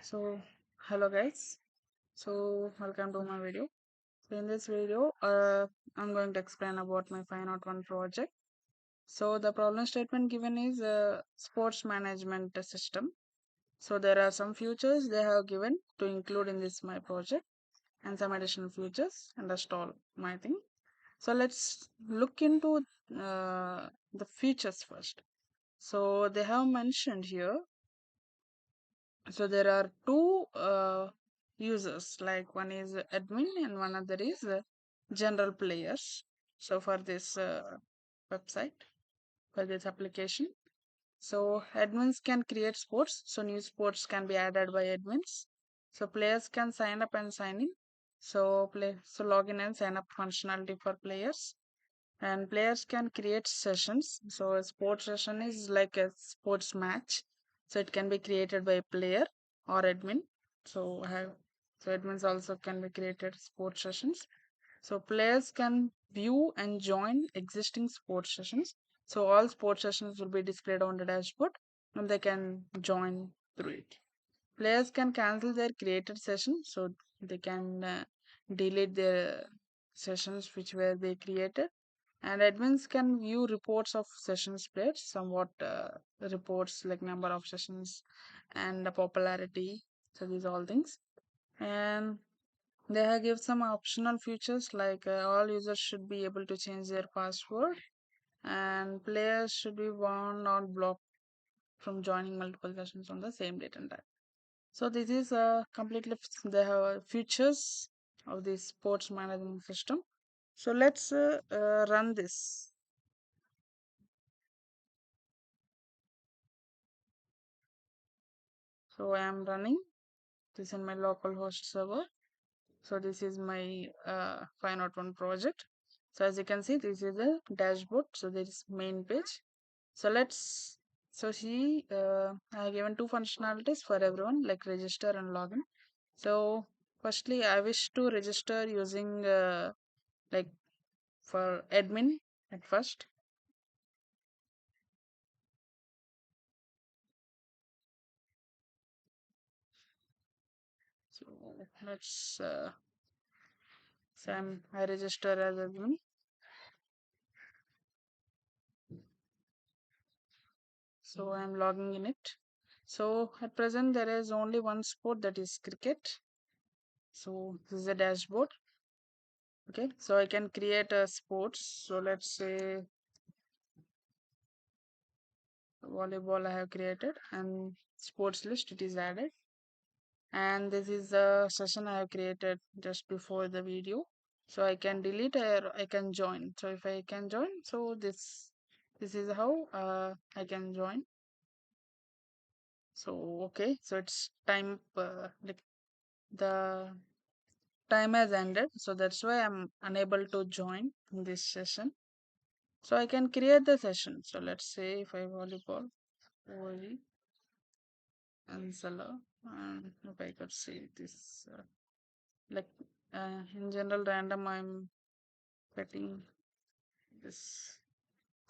So, hello guys. Welcome to my video. So, in this video, I'm going to explain about my 501 project. So, the problem statement given is a sports management system. So, there are some features they have given to include in this my project and some additional features, and that's all my thing. So, let's look into the features first. So, they have mentioned here. So there are two users, like one is admin and one other is general players. So for this website, for this application, so admins can create sports. So new sports can be added by admins. So players can sign up and sign in. So login and sign up functionality for players, and players can create sessions. So a sports session is like a sports match, so it can be created by a player or admin. So admins also can be created sports sessions. So players can view and join existing sports sessions. So all sports sessions will be displayed on the dashboard and they can join through it. Players can cancel their created session, so they can delete their sessions which were they created, and admins can view reports of sessions played, somewhat reports like number of sessions and the popularity. So these all things, and they have give some optional features like all users should be able to change their password, and players should be warned or blocked from joining multiple sessions on the same date and time. So this is completely the features of the sports management system. So let's run this. So I am running this in my local host server. So this is my 501 project. So as you can see, this is the dashboard. So there is main page. So let's see. I have given two functionalities for everyone, like register and login. So firstly, I wish to register using like for admin at first. So let's I register as admin. So I'm logging in it. So at present there is only one sport, that is cricket. So this is a dashboard. Okay, so I can create a sports. So let's say volleyball I have created, and sports list it is added. And this is the session I have created just before the video. So I can delete or I can join. So if I can join, so this is how I can join. So okay, so it's time like the time has ended, so that's why I'm unable to join in this session. So I can create the session. So let's say if I volleyball OE and seller, and if I could see this like in general random, I'm getting this.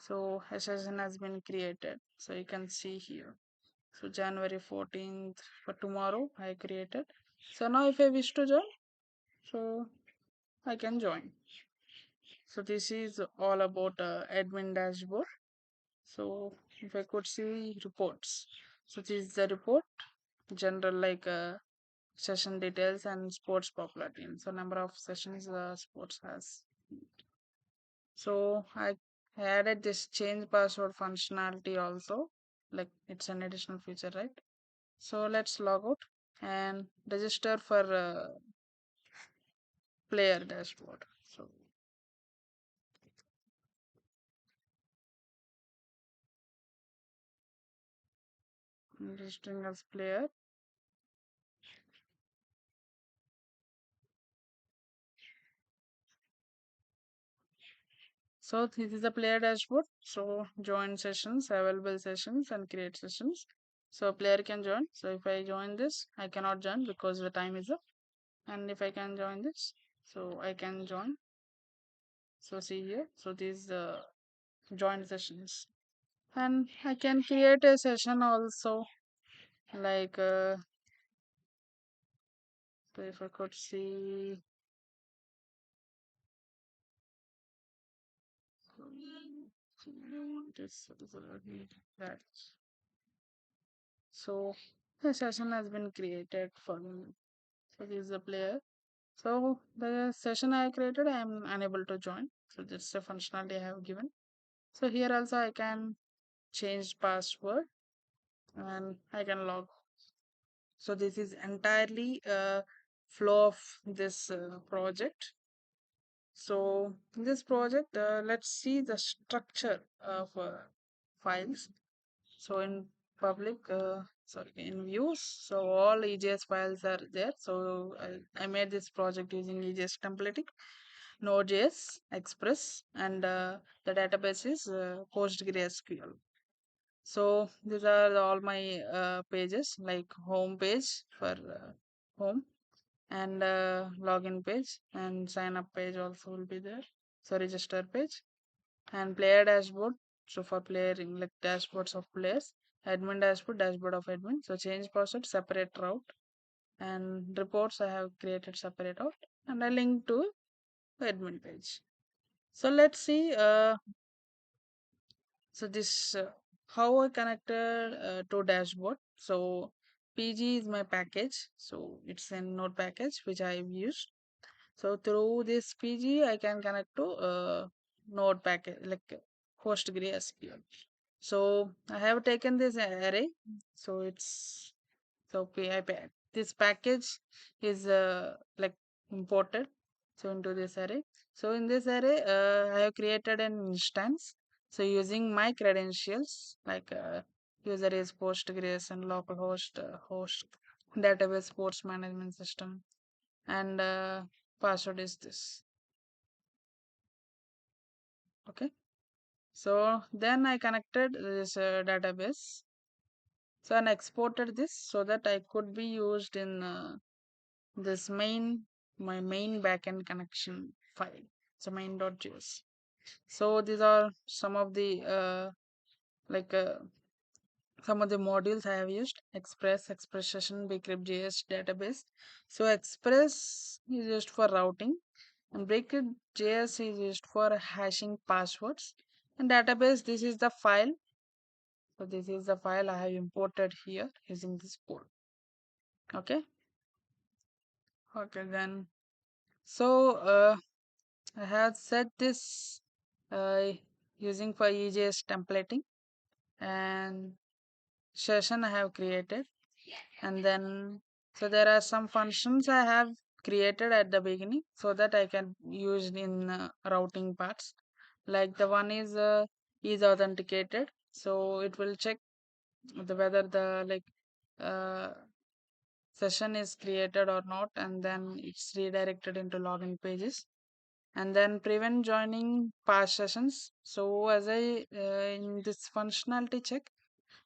So a session has been created. So you can see here. So January 14th for tomorrow I created. So now if I wish to join, so I can join. So this is all about admin dashboard. So if I could see reports, so this is the report, general like session details and sports popularity. So number of sessions the sports has. So I added this change password functionality also, like it's an additional feature, right? So let's log out and register for player dashboard. So I'm registering as player. So this is the player dashboard. So join sessions, available sessions, and create sessions. So player can join. So if I join this, I cannot join because the time is up. And if I can join this, so I can join. So see here. So these join sessions, and I can create a session also, like So if I could see this, that. So the session has been created for me. So this is the player. So the session I created, I am unable to join. So this is the functionality I have given. So here also I can change password and I can log. So this is entirely a flow of this project. So in this project, let's see the structure of files. So in public, sorry, in views, so all EJS files are there. So I made this project using EJS templating, Node.js, Express, and the database is PostgreSQL. So these are all my pages, like home page for home, and login page, and sign up page also will be there. So register page and player dashboard. So for playing, like dashboards of players, admin dashboard, dashboard of admin. So change password, separate route, and reports I have created separate route, and I link to admin page. So let's see. So this how I connected to dashboard. So PG is my package. So it's a node package which I have used. So through this PG, I can connect to node package like PostgreSQL. So I have taken this array. So it's so this package is like imported so into this array. So in this array, I have created an instance. So using my credentials like user is Postgres and localhost host database sports management system and password is this. Okay. So then I connected this database. So and exported this so that I could be used in this my main backend connection file. So main.js. So these are some of the like some of the modules I have used. Express, Express Session, Bcrypt.js database. So Express is used for routing and Bcrypt.js is used for hashing passwords. And database, this is the file. So this is the file I have imported here using this code. Okay. Okay then. So I have set this uh, using for EJS templating and session I have created, and then so there are some functions I have created at the beginning so that I can use in routing parts. Like the one is authenticated, so it will check whether the uh, session is created or not, and then it's redirected into login pages. And then prevent joining past sessions. So as I in this functionality check,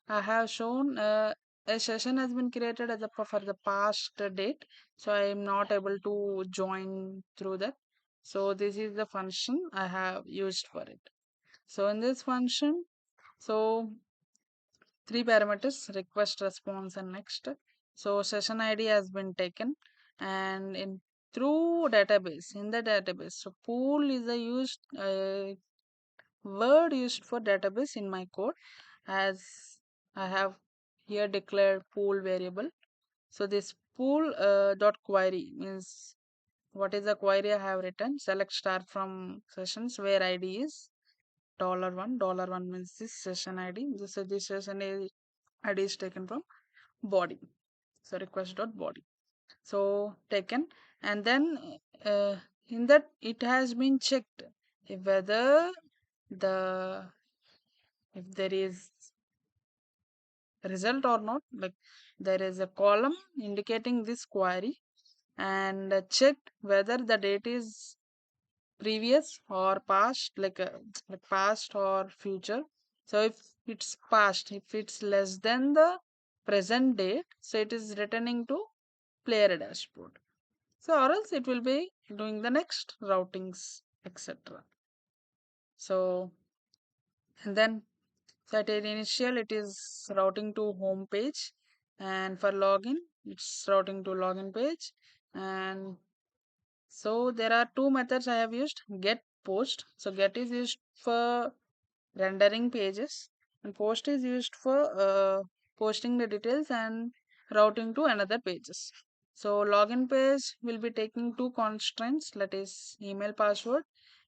I have shown a session has been created as a for the past date, so I am not able to join through that. So this is the function I have used for it. So in this function, so three parameters: request, response, and next. So session ID has been taken, and in through database in the database. So pool is a used word used for database in my code, as I have here declared pool variable. So this pool dot query means what is the query I have written. Select star from sessions where ID is $1. $1 means this session ID. This session ID is taken from body. So request dot body. So taken, and then uh, in that it has been checked if whether the if there is result or not. Like there is a column indicating this query, and checked whether the date is previous or past, like past or future. So if it's past, if it's less than the present date, so it is returning to player dashboard. So or else it will be doing the next routings, etc. So and then so at initial it is routing to home page, and for login it's routing to login page, And so there are two methods I have used: get, post. So get is used for rendering pages, and post is used for posting the details and routing to another pages. So login page will be taking two constraints, that is email password,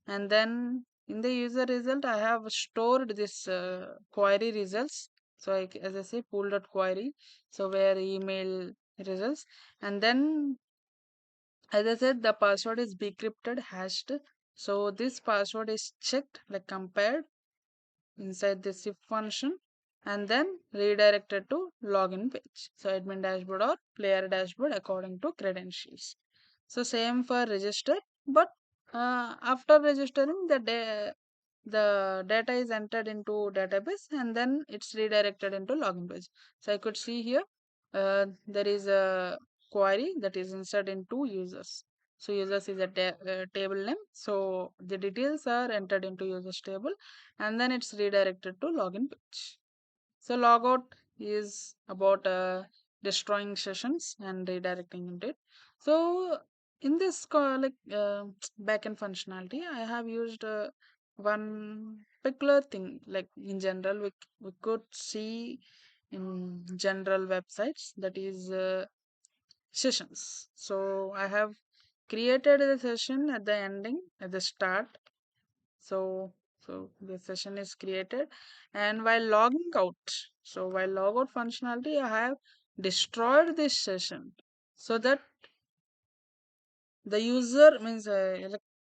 and then in the user result I have stored this query results. So as I say, pool.query, so where email results, and then as I said, the password is decrypted, hashed. So this password is checked, like compared inside this if function, and then redirected to login page. So admin dashboard or player dashboard according to credentials. So same for register, but after registering the data is entered into database and then it's redirected into login page. So I could see here there is a query that is inserted into users. So users is a table name. So the details are entered into users table and then it's redirected to login page. So logout is about destroying sessions and redirecting into it. So in this backend functionality, I have used one particular thing. Like in general, we could see in general websites, that is sessions. So I have created a session at the ending, at the start. So the session is created, and while logging out, so while logout functionality, I have destroyed this session so that the user means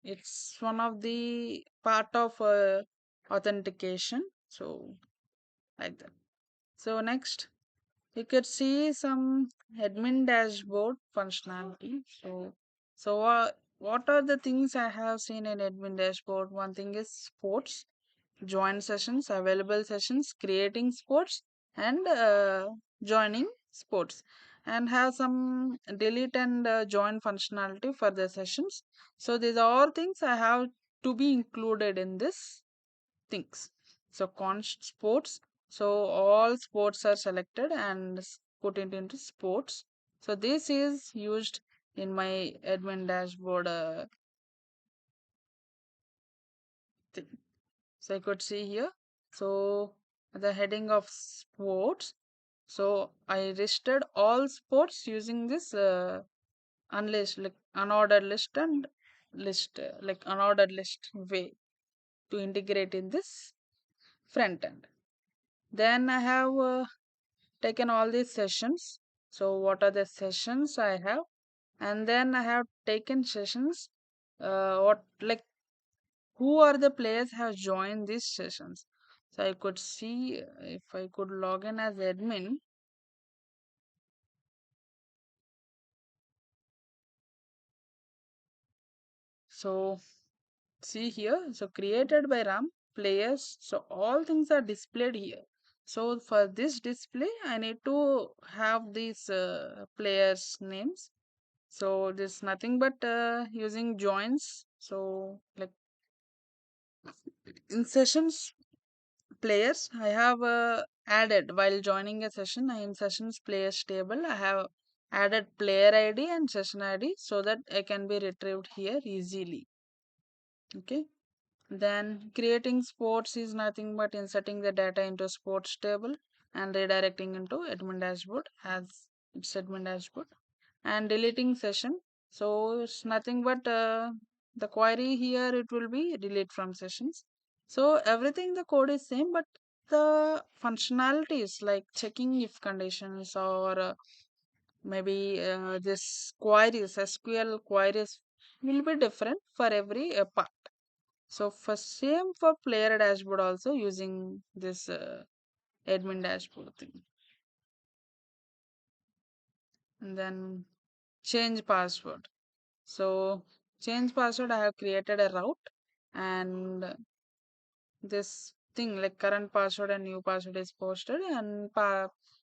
it's one of the part of authentication. So like that. So next you could see some admin dashboard functionality. What are the things I have seen in admin dashboard? One thing is sports, join sessions, available sessions, creating sports, and joining sports, and have some delete and join functionality for the sessions. So these are all things I have to be included in this things. So const sports. So all sports are selected and put it into sports. So this is used in my admin dashboard thing. So I could see here. So the heading of sports. So I listed all sports using this unlist, like unordered list and list, like unordered list way to integrate in this front end. Then I have taken all these sessions. So what are the sessions I have? And then I have taken sessions. What like who are the players have joined these sessions? So I could see if I could log in as admin. So see here. So created by Ram players. So all things are displayed here. So for this display, I need to have these players names. So this nothing but using joins. So like in sessions players, I have added while joining a session in sessions players table. I have added player ID and session ID so that I can be retrieved here easily. Okay. Then creating sports is nothing but inserting the data into sports table and redirecting into admin dashboard as it's admin dashboard, and deleting session. So it's nothing but the query here, it will be delete from sessions. So everything the code is same, but the functionalities like checking if conditions or maybe this queries, SQL queries will be different for every part. So for same for player dashboard also using this admin dashboard thing. And then change password. So change password, I have created a route, and this thing like current password and new password is posted, and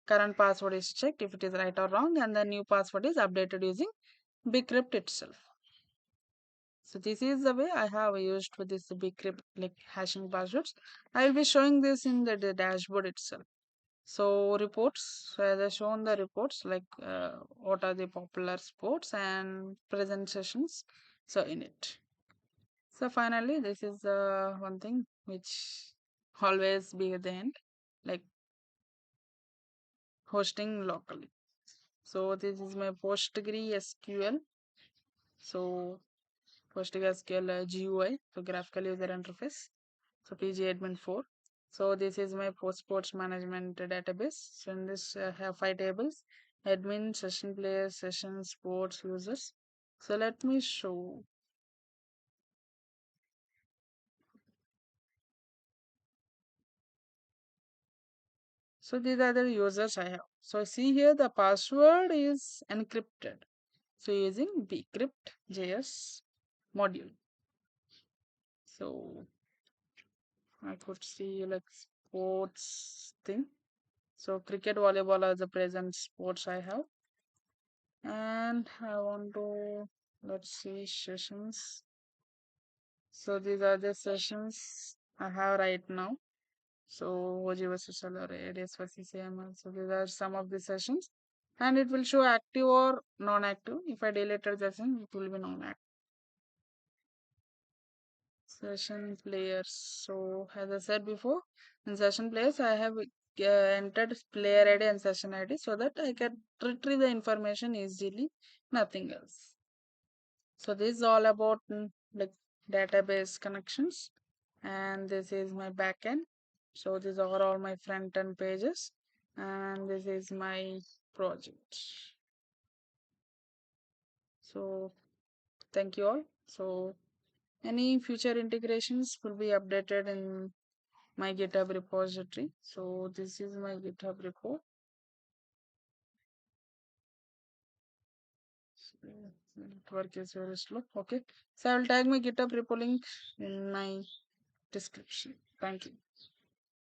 current password is checked if it is right or wrong, and the new password is updated using bcrypt itself. So this is the way I have used for this bcrypt like hashing passwords. I will be showing this in the dashboard itself. So reports, so as I shown the reports, like what are the popular sports and present sessions. So in it. So finally, this is one thing which always be at the end, like hosting locally. So this is my postgre SQL. So postgre SQL GUI, so graphical user interface. So PG admin 4. So this is my post sports management database. So in this have 5 tables: admin, session players, session, sports, users. So let me show. So these are the users I have. So see here the password is encrypted. So using bcrypt.js module. So I could see like sports thing. So cricket, volleyball are the present sports I have. And I want to, let's see, sessions. So these are the sessions I have right now. So OG versus LR, ADS versus AML. So these are some of the sessions. And it will show active or non-active. If I deleted the session, it will be non-active. Session players. So as I said before, in session players, I have entered player ID and session ID so that I can retrieve the information easily. Nothing else. So this is all about like database connections, and this is my backend. So these are all my front end pages, and this is my project. So thank you all. So any future integrations will be updated in my GitHub repository. So this is my GitHub repo. So, network is very slow. Okay. So I will tag my GitHub repo link in my description. Thank you.